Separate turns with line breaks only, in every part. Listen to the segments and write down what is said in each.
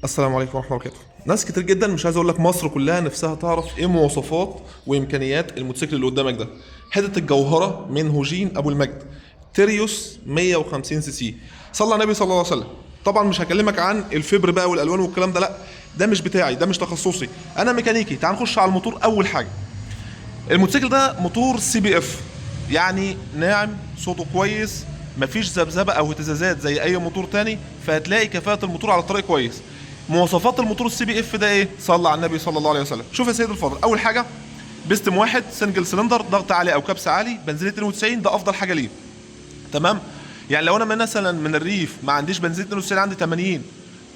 السلام عليكم ورحمة الله وبركاته. ناس كتير جدا، مش عايز اقول لك مصر كلها، نفسها تعرف ايه مواصفات وامكانيات الموتوسيكل اللي قدامك ده. حتة الجوهرة من هوجين ابو المجد تيريوس 150 سي سي. صلى على النبي صلى الله عليه وسلم. طبعا مش هكلمك عن الفبر بقى والالوان والكلام ده، لا، ده مش بتاعي، ده مش تخصصي، انا ميكانيكي. تعال نخش على الموتور. اول حاجة، الموتوسيكل ده موتور سي بي اف، يعني ناعم، صوته كويس، مفيش ذبذبه او اهتزازات زي اي موتور تاني، فهتلاقي كفاءه الموتور على الطريق كويس. مواصفات الموتور السي بي اف ده ايه؟ صلى على النبي صلى الله عليه وسلم. شوف يا سيد الفاضل، اول حاجه بيستم واحد سنجل سلندر، ضغط عالي او كبس عالي، بنزين 92، ده افضل حاجه ليه. تمام. يعني لو انا مثلا من الريف ما عنديش بنزين 92، عندي 80،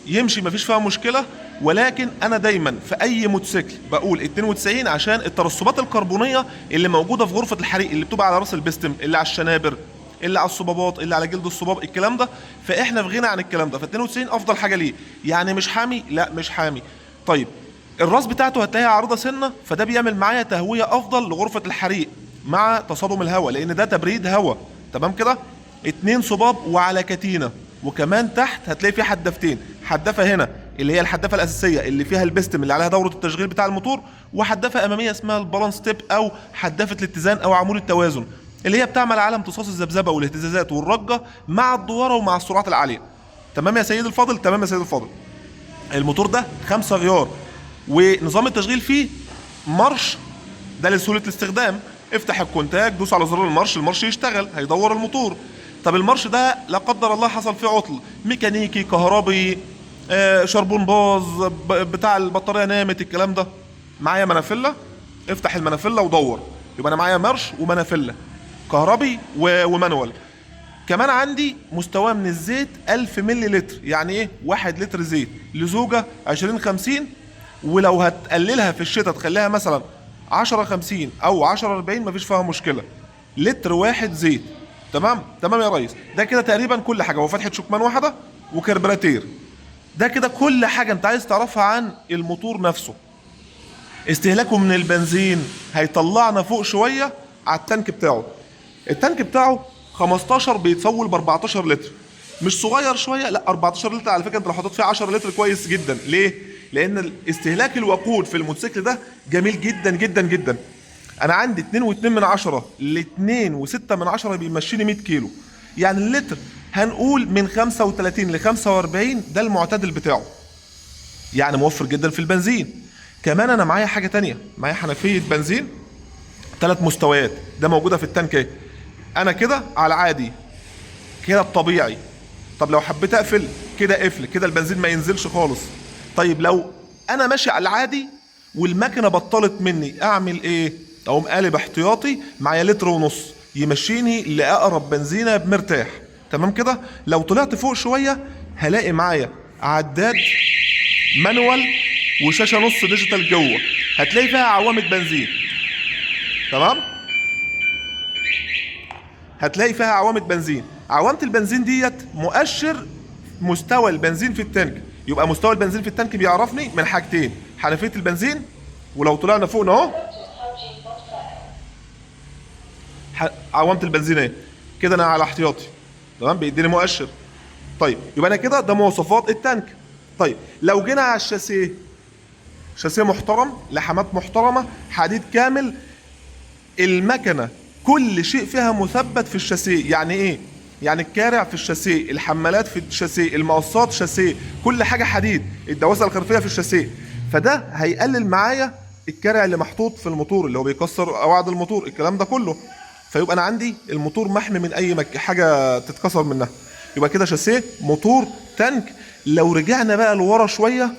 يمشي مفيش فيها مشكله. ولكن انا دايما في اي موتوسيكل بقول 92 عشان الترسبات الكربونيه اللي موجوده في غرفه الحريق، اللي بتبقى على راس البستم، اللي على الشنابر، اللي على الصبابات، اللي على جلد الصباب، الكلام ده. فاحنا في غنى عن الكلام ده، ف 92 افضل حاجه ليه. يعني مش حامي؟ لا مش حامي. طيب، الراس بتاعته هتلاقيها عارضه سنه، فده بيعمل معايا تهويه افضل لغرفه الحريق مع تصادم الهواء، لان ده تبريد هواء. تمام كده. اتنين صباب وعلى كتينه، وكمان تحت هتلاقي في حدافتين، حدافه هنا اللي هي الحدافه الاساسيه اللي فيها البستم اللي عليها دوره التشغيل بتاع الموتور، وحدافه اماميه اسمها البالانس تيب او حدافه الاتزان او عمود التوازن، اللي هي بتعمل على امتصاص الذبذبه والاهتزازات والرجه مع الدواره ومع السرعات العاليه. تمام يا سيد الفاضل، تمام يا سيد الفاضل. الموتور ده 5 غيار، ونظام التشغيل فيه مارش، ده لسهوله الاستخدام. افتح الكونتاك، دوس على زرار المارش، المارش يشتغل، هيدور الموتور. طب المارش ده لا قدر الله حصل فيه عطل ميكانيكي، كهربي، شربون باظ، بتاع البطاريه نامت، الكلام ده، معايا منافله. افتح المنافله ودور، يبقى انا معايا مارش ومنافله كهربي ومانوال. كمان عندي مستوى من الزيت 1000 ملي لتر، يعني ايه؟ 1 لتر زيت لزوجة 20 50. ولو هتقللها في الشتاء تخليها مثلا 10 50 او 10 40 مفيش فيها مشكلة. لتر واحد زيت. تمام تمام يا ريس. ده كده تقريبا كل حاجة، وفتحة شكمان واحدة وكربراتير. ده كده كل حاجة انت عايز تعرفها عن الموتور نفسه. استهلاكه من البنزين هيطلعنا فوق شويه على التانك بتاعه. التانك بتاعه 15 بيتصول ب 14 لتر، مش صغير شويه، لا 14 لتر على فكره. انت لو حطيت فيه 10 لتر كويس جدا. ليه؟ لان استهلاك الوقود في الموتوسيكل ده جميل جدا جدا جدا. انا عندي 2.2 من 10 ل 2.6 من 10 بيمشيني 100 كيلو. يعني اللتر هنقول من 35 ل 45، ده المعتدل بتاعه. يعني موفر جدا في البنزين. كمان انا معايا حاجه تانية، معايا حنفيه بنزين 3 مستويات، ده موجوده في التانك اهي. انا كده على العادي، كده الطبيعي. طب لو حبيت اقفل كده، قفل كده، البنزين ما ينزلش خالص. طيب لو انا ماشي على العادي والمكنه بطلت مني، اعمل ايه؟ اقوم قالب احتياطي معايا لتر ونص، يمشيني لاقرب بنزينه مرتاح. تمام كده. لو طلعت فوق شويه هلاقي معايا عداد مانوال وشاشه نص ديجيتال جوه، هتلاقي فيها عوامه بنزين. تمام. هتلاقي فيها عوامه بنزين. عوامه البنزين ديت مؤشر مستوى البنزين في التانك. يبقى مستوى البنزين في التانك بيعرفني من حاجتين: حنفيه البنزين، ولو طلعنا فوق اهو عوامه البنزين اهي. كده انا على احتياطي. تمام، بيديني مؤشر. طيب يبقى انا كده، ده مواصفات التانك. طيب لو جينا على الشاسيه، شاسيه محترم، لحمات محترمه، حديد كامل، المكنه كل شيء فيها مثبت في الشاسيه. يعني ايه؟ يعني الكارع في الشاسيه، الحمالات في الشاسيه، المقصات شاسيه، كل حاجه حديد، الدواسه الخلفيه في الشاسيه. فده هيقلل معايا الكارع اللي محطوط في الموتور، اللي هو بيكسر قواعد الموتور، الكلام ده كله. فيبقى انا عندي الموتور محمي من اي حاجه تتكسر منها. يبقى كده شاسيه، موتور، تانك. لو رجعنا بقى لورا شويه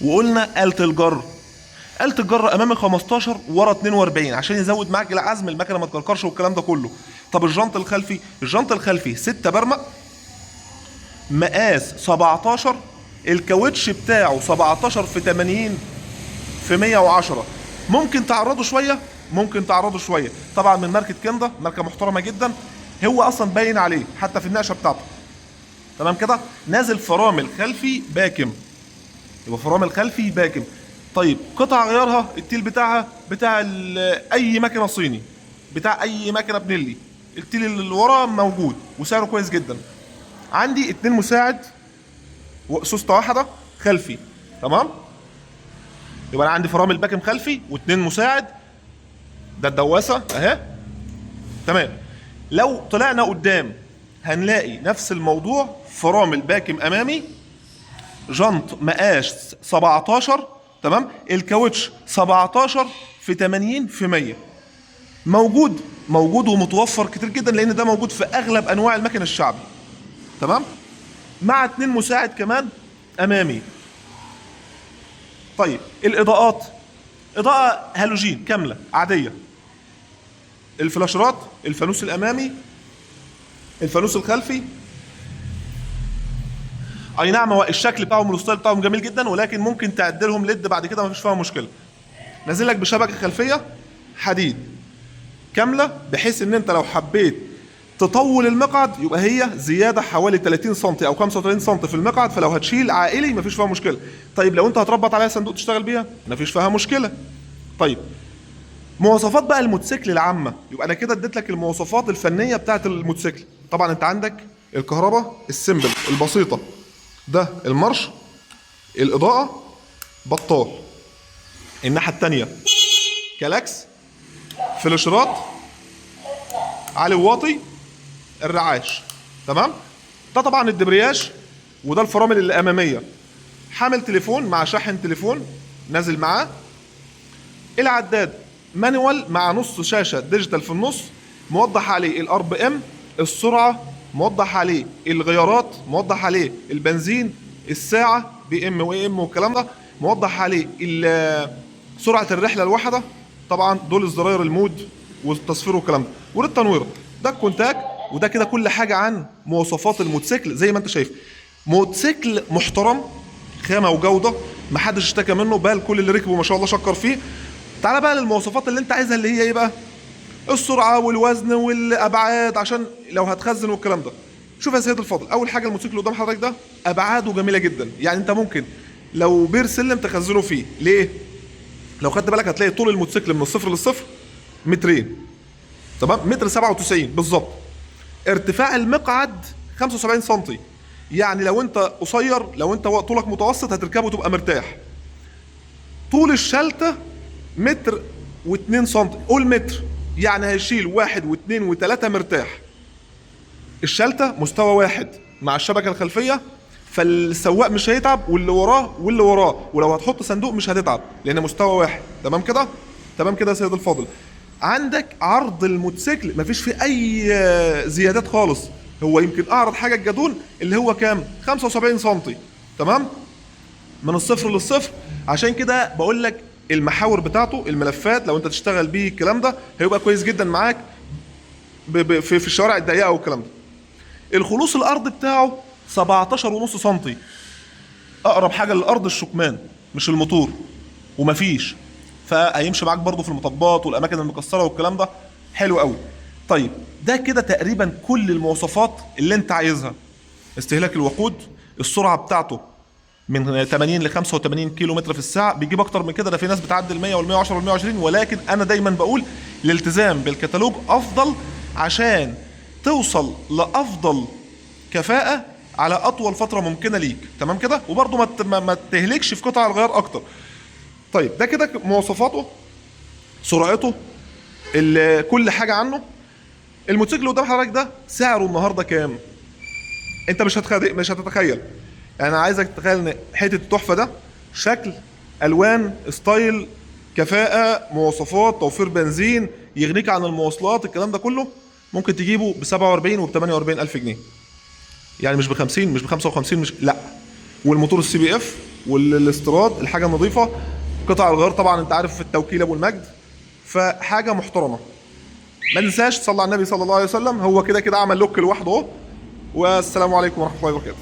وقلنا آلة الجر، آلة الجر امامي 15 ورا 42 عشان يزود معاك العزم، المكنه ما تكركرش والكلام ده كله. طب الجنط الخلفي، الجنط الخلفي 6 برمق، مقاس 17، الكاوتش بتاعه 17 في 80 في 110. ممكن تعرضه شويه، ممكن تعرضه شويه، طبعا من ماركه كندا، ماركه محترمه جدا. هو اصلا باين عليه حتى في النقشه بتاعته. تمام كده. نازل فرامل خلفي باكم، يبقى فرامل خلفي باكم. طيب قطع غيارها، التيل بتاعها بتاع اي مكنه صيني، بتاع اي مكنه بنيلي، التيل اللي ورا موجود وسعره كويس جدا. عندي 2 مساعد سوسته واحده خلفي. تمام، يبقى انا عندي فرامل باكم خلفي واثنين مساعد. ده الدواسه اهي. تمام. لو طلعنا قدام هنلاقي نفس الموضوع، فرامل باكم امامي، جنط مقاس 17. تمام، الكاوتش 17 في 80 في 100. موجود ومتوفر كتير جدا، لان ده موجود في اغلب انواع المكن الشعبي. تمام، مع 2 مساعد كمان امامي. طيب الاضاءات، اضاءه هالوجين كامله عاديه. الفلاشرات، الفانوس الامامي، الفانوس الخلفي. اي نعم، هو الشكل بتاعهم والستايل بتاعهم جميل جدا، ولكن ممكن تعدلهم ليد بعد كده، مفيش فيها مشكله. نازل لك بشبكه خلفيه حديد كامله، بحيث ان انت لو حبيت تطول المقعد يبقى هي زياده حوالي 30 سم او 35 سم في المقعد، فلو هتشيل عائلي مفيش فيها مشكله. طيب لو انت هتربط عليها صندوق تشتغل بيها مفيش فيها مشكله. طيب مواصفات بقى الموتوسيكل العامه، يبقى انا كده اديت لك المواصفات الفنيه بتاعه الموتوسيكل. طبعا انت عندك الكهرباء السيمبل البسيطه، ده المارش، الاضاءه بطال، الناحيه الثانيه كلاكس، فلاشرات، عالي وواطي، الرعاش. تمام، ده طبعا الدبرياج، وده الفرامل اللي اماميه. حامل تليفون مع شاحن تليفون نازل معاه. العداد مانوال مع نص شاشه ديجيتال في النص، موضح عليه الار بي ام، السرعه، موضح عليه الغيارات، موضح عليه البنزين، الساعه بي ام واي ام والكلام ده، موضح عليه سرعه الرحله الواحده. طبعا دول الزراير المود والتصفير والكلام ده، والتنويره. ده الكونتاك. وده كده كل حاجه عن مواصفات الموتوسيكل. زي ما انت شايف موتوسيكل محترم، خامه وجوده، محدش اشتكى منه، بل كل اللي ركبه ما شاء الله شكر فيه. تعالى بقى للمواصفات اللي انت عايزها، اللي هي ايه بقى؟ السرعه والوزن والابعاد، عشان لو هتخزن والكلام ده. شوف يا سيد الفاضل، اول حاجه الموتوسيكل اللي قدام حضرتك ده ابعاده جميله جدا. يعني انت ممكن لو بير سلم تخزنه فيه. ليه؟ لو خدت بالك هتلاقي طول الموتوسيكل من الصفر للصفر مترين. تمام، متر 97 بالظبط. ارتفاع المقعد 75 سم. يعني لو انت قصير، لو انت طولك متوسط هتركبه تبقى مرتاح. طول الشلته متر و2 سم، قول متر، يعني هيشيل 1 و2 و3 مرتاح. الشلته مستوى واحد مع الشبكه الخلفيه، فالسواق مش هيتعب، واللي وراه، ولو هتحط صندوق مش هتتعب لان مستوى واحد. تمام كده؟ تمام كده يا سيد الفاضل. عندك عرض الموتوسيكل مفيش فيه اي زيادات خالص. هو يمكن اعرض حاجه الجدون اللي هو كام؟ 75 سم. تمام، من الصفر للصفر. عشان كده بقول لك المحاور بتاعته، الملفات، لو انت تشتغل بيه الكلام ده هيبقى كويس جدا معاك في الشوارع الضيقه والكلام ده. الخلوص الارض بتاعه 17.5 سم. اقرب حاجه للارض الشكمان مش الموتور، ومفيش، فهيمشي معاك برضو في المطبات والاماكن المكسره والكلام ده. حلو قوي. طيب ده كده تقريبا كل المواصفات اللي انت عايزها. استهلاك الوقود، السرعه بتاعته من 80 ل 85 كيلو متر في الساعه، بيجيب اكتر من كده، ده في ناس بتعدي ال 100 وال 110 وال 120، ولكن انا دايما بقول الالتزام بالكتالوج افضل عشان توصل لافضل كفاءه على اطول فتره ممكنه ليك. تمام كده؟ وبرضه ما تهلكش في قطع الغيار اكتر. طيب ده كده مواصفاته، سرعته، كل حاجه عنه. الموتوسيكل اللي قدام حضرتك ده سعره النهارده كام؟ انت مش هتتخيل. انا عايزك تتخيل ان حته التحفه ده شكل، الوان، ستايل، كفاءه، مواصفات، توفير بنزين، يغنيك عن المواصلات، الكلام ده كله ممكن تجيبه ب 47 وب 48 الف جنيه. يعني مش ب 50 مش ب 55 مش لا. والموتور السي بي اف والاستيراد، الحاجه نظيفه. قطع الغيار طبعا انت عارف في التوكيل ابو المجد، فحاجه محترمه. ما تنساش تصلي على النبي صلى الله عليه وسلم. هو كده كده عمل لوك لوحده اهو. والسلام عليكم ورحمه الله وبركاته.